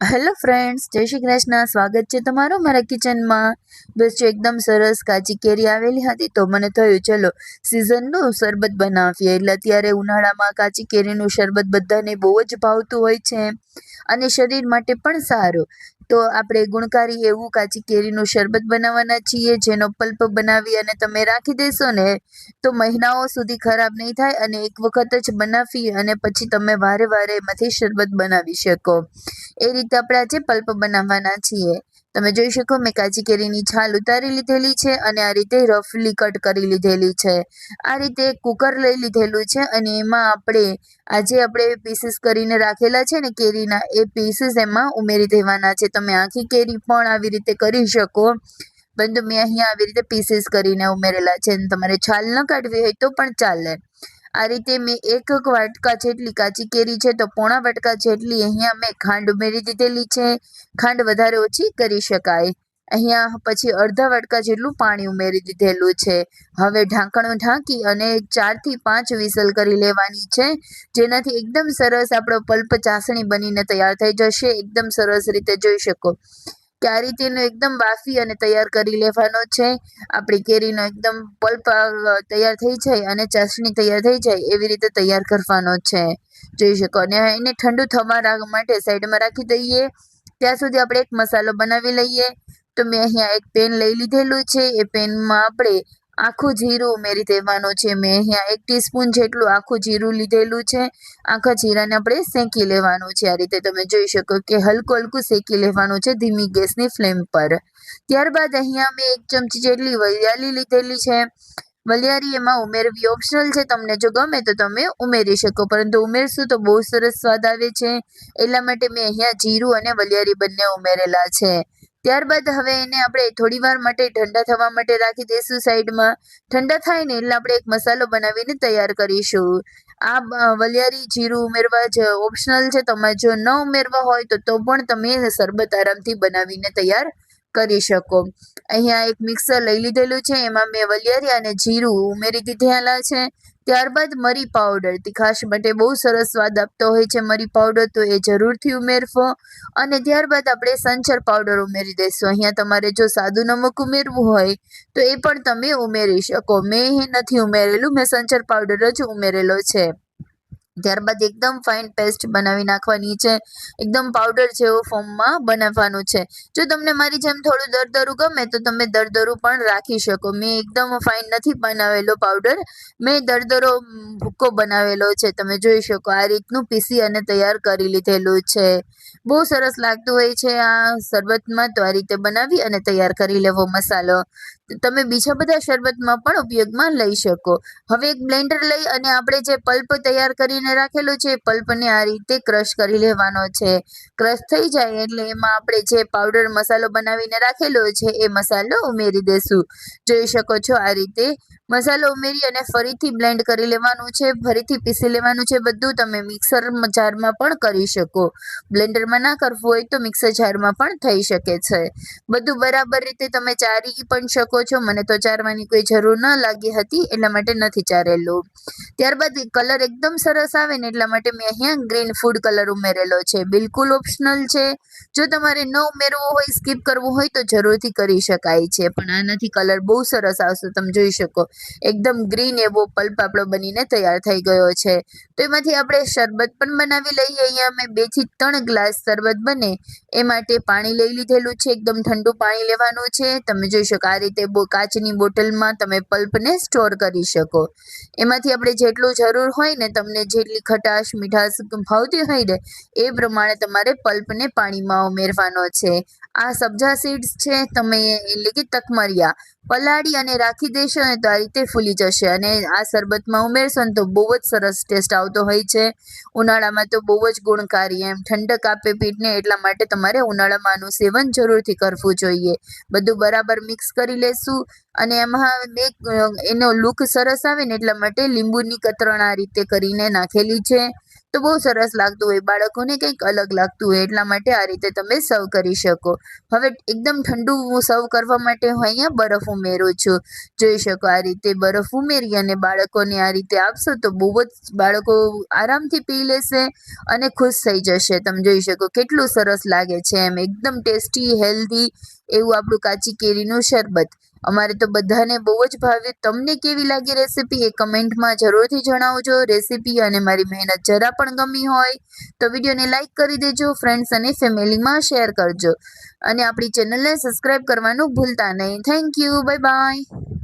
Hello friends, જય શ્રી કૃષ્ણ. સ્વાગત છે તમારું મારા કિચનમાં. બસ જો એકદમ સરસ કાચી કેરી આવેલી હતી તો મને થયું ચલો સિઝનનું શરબત બનાવીએ. એટલે અત્યારે ઉનાળામાં કાચી કેરીનું શરબત બધાને બહુ જ ભાવતું હોય છે અને શરીર માટે પણ સારું. તો આપણે ગુણકારી એવું કાચી કેરીનું શરબત બનાવવાના છીએ, જેનો પલ્પ બનાવી અને તમે રાખી દેશો ને તો મહિનાઓ સુધી ખરાબ નહીં થાય અને એક વખત જ બનાવી અને પછી તમે વારે વારે એમાંથી શરબત બનાવી શકો. એ રીતે આપણે આજે પલ્પ બનાવવાના છીએ. તમે જોઈ શકો મેં કાચી કેરીની છાલ ઉતારી લીધેલી છે અને આ રીતે રફલી કટ કરી લીધેલી છે. આ રીતે કુકર લઈ લીધેલું છે અને એમાં આપણે પીસીસ કરીને રાખેલા છે ને કેરીના, એ પીસીસ એમાં ઉમેરી દેવાના છે. તમે આખી કેરી પણ આવી રીતે કરી શકો, પરંતુ મેં અહીંયા આવી રીતે પીસીસ કરીને ઉમેરેલા છે. તમારે છાલ ન કાઢવી હોય તો પણ ચાલે. આ રીતે મેં એક વાટકા જેટલી કાચી કેરી છે તો પોણા વાટકા જેટલી અહીંયા મેં ખાંડ ઉમેરી દીધેલી છે. ખાંડ વધારે ઓછી કરી શકાય. અહીંયા પછી અડધા વાટકા જેટલું પાણી ઉમેરી દીધેલું છે. હવે ઢાંકણ ઢાંકી અને 4 થી 5 વિસલ કરી લેવાની છે, જેનાથી એકદમ સરસ આપણો પલ્પ ચાસણી બનીને તૈયાર થઈ જશે. એકદમ સરસ રીતે જોઈ શકો કે આ રીતે એકદમ બાફી અને તૈયાર કરી લેવાનો છે. આપણી કેરીનો એકદમ પલ્પ તૈયાર થઈ જાય અને ચાસણી તૈયાર થઈ જાય એવી રીતે તૈયાર કરવાનો છે. જોઈ શકો. અને એને ઠંડુ થવા માટે સાઈડમાં રાખી દઈએ. ત્યાં સુધી આપણે એક મસાલો બનાવી લઈએ. તો મેં અહીંયા એક પેન લઈ લીધેલું છે. એ પેનમાં આપણે આખું જીરું ઉમેરી દેવાનું છે. મેં અહીંયા 1 ટીસ્પૂન જેટલું આખું જીરું લીધેલું છે. આખા જીરાને આપણે શેકી લેવાનું છે. આ રીતે તમે જોઈ શકો કે હલકું હલકું શેકી લેવાનું છે ધીમી ગેસની ફ્લેમ પર. ત્યારબાદ અહીંયા મેં 1 ચમચી જેટલી વરિયાળી લીધેલી છે. વલિયારી એમાં ઉમેરવી ઓપ્શનલ છે. તમને જો ગમે તો તમે ઉમેરી શકો, પરંતુ ઉમેરશું તો બહુ સરસ સ્વાદ આવે છે. એટલા માટે મેં અહીંયા જીરું અને વલિયારી બંને ઉમેરેલા છે. ત્યારબાદ હવે એને આપણે થોડી વાર માટે ઠંડા થવા માટે રાખી દઈશું સાઈડમાં. ઠંડા થાય ને એટલે આપણે એક મસાલો બનાવીને તૈયાર કરીશું. આ વલિયારી જીરું ઉમેરવા જ ઓપ્શનલ છે. તમે જો ન ઉમેરવા હોય તો પણ તમે શરબત આરામથી બનાવીને તૈયાર કરી શકો. અહીંયા એક મિક્સર લઈ લીધેલું છે. એમાં મેં વલિયારી અને જીરું ઉમેરી દીધેલા છે. ત્યારબાદ મરી પાવડર, તીખાશ માટે બહુ સરસ સ્વાદ આપતો હોય છે મરી પાવડર, તો એ જરૂરથી ઉમેરવો. અને ત્યારબાદ આપણે સંચર પાવડર ઉમેરી દઈશું. અહીંયા તમારે જો સાદું નમક ઉમેરવું હોય તો એ પણ તમે ઉમેરી શકો. મેં નથી ઉમેરેલું, મેં સંચર પાવડર જ ઉમેરેલો છે. ત્યારબાદ એકદમ ફાઇન પેસ્ટ બનાવી નાખવાની છે. એકદમ પાવડર જેવો ફોર્મમાં બનાવવાનું છે. જો તમને મારી જેમ થોડું દરદરું ગમે તો તમે દરદરું પણ રાખી શકો. મેં એકદમ ફાઇન નથી બનાવેલો પાવડર, મેં દરદરો ભૂકો બનાવેલો છે. તમે જોઈ શકો આ રીતનું પીસી અને તૈયાર કરી લીધેલું છે. બહુ સરસ લાગતું હોય છે આ શરબતમાં. તો આ રીતે બનાવી અને તૈયાર કરી લેવો મસાલો. તમે બીજા બધા શરબતમાં પણ ઉપયોગમાં લઈ શકો. હવે એક બ્લેન્ડર લઈ અને આપણે જે પલ્પ તૈયાર કરીને રાખેલો છે એ પલ્પને આ રીતે ક્રશ કરી લેવાનો છે. ક્રશ થઈ જાય એટલે એમાં આપણે જે પાવડર મસાલો બનાવીને રાખેલો છે એ મસાલો ઉમેરી દેશું. જોઈ શકો છો આ રીતે મસાલો ઉમેરી અને ફરીથી બ્લેન્ડ કરી લેવાનું છે, ફરીથી પીસી લેવાનું છે. બધું તમે મિક્સર જારમાં પણ કરી શકો. બ્લેન્ડરમાં ના કરવું હોય તો મિક્સર જારમાં પણ થઈ શકે છે. બધું બરાબર રીતે તમે ચારી પણ શકો છો. મને તો ચારવાની કોઈ જરૂર ન લાગી હતી એટલા માટે નથી ચારેલું. ત્યારબાદ કલર એકદમ સરસ આવે ને એટલા માટે મેં અહીંયા ગ્રીન ફૂડ કલર ઉમેરેલો છે. બિલકુલ ઓપ્શનલ છે. જો તમારે ન ઉમેરવો હોય, સ્કીપ કરવું હોય તો જરૂરથી કરી શકાય છે, પણ આનાથી કલર બહુ સરસ આવશે. તમે જોઈ શકો એકદમ ગ્રીન એવો પલ્પ આપણો બનીને તૈયાર થઈ ગયો છે. તો એમાંથી આપણે શરબત પણ બનાવી લઈએ. અહીંયા મેં 2 થી 3 ગ્લાસ શરબત બને એ માટે પાણી લઈ લીધેલું છે. એકદમ ઠંડુ પાણી લેવાનું છે. તમે જોઈ શકો આ રીતે કાચની બોટલમાં તમે પલ્પને સ્ટોર કરી શકો. એમાંથી આપણે જેટલું જરૂર હોય ને, તમને જેટલી ખટાશ મીઠાશ ભાવતી હોય ને એ પ્રમાણે તમારે પલ્પને પાણીમાં ઉમેરવાનો છે. આ સબ્જા સીડ્સ છે, તમે એટલે કે તકમરિયા પલાળી અને રાખી દેશો ને તો આ રીતે ફૂલી જશે અને આ શરબતમાં ઉમેરશો ને તો બહુ જ સરસ ટેસ્ટ આવતો હોય છે. ઉનાળામાં તો બહુ જ ગુણકારી, એમ ઠંડક આપે પીઠને, એટલા માટે તમારે ઉનાળામાં આનું સેવન જરૂરથી કરવું જોઈએ. બધું બરાબર મિક્સ કરી લેશું અને એમાં એનો લુક સરસ આવે ને એટલા માટે લીંબુની કતરણ આ રીતે કરીને નાખેલી છે. તો બહુ સરસ લાગતું હોય, બાળકોને કંઈક અલગ લાગતું હોય, એટલા માટે આ રીતે તમે સર્વ કરી શકો. હવે એકદમ ઠંડુ સર્વ કરવા માટે હું અહીંયા બરફ ઉમેરું છું. જોઈ શકો આ રીતે બરફ ઉમેરી અને બાળકોને આ રીતે આપશો તો બહુ જ બાળકો આરામથી પી લેશે અને ખુશ થઈ જશે. તમે જોઈ શકો કેટલું સરસ લાગે છે એમ, એકદમ ટેસ્ટી હેલ્ધી એવું આપણું કાચી કેરીનું શરબત. અમારે તો બધાને બહુ જ ભાવ્યું. તમને કેવી લાગી રેસીપી એ કમેન્ટમાં જરૂરથી જણાવજો. રેસીપી અને મારી મહેનત જરા પણ ગમી હોય તો વિડીયોને લાઇક કરી દેજો, ફ્રેન્ડ્સ અને ફેમિલીમાં શેર કરજો અને આપણી ચેનલને સબસ્ક્રાઈબ કરવાનું ભૂલતા નહીં. Thank you, bye bye.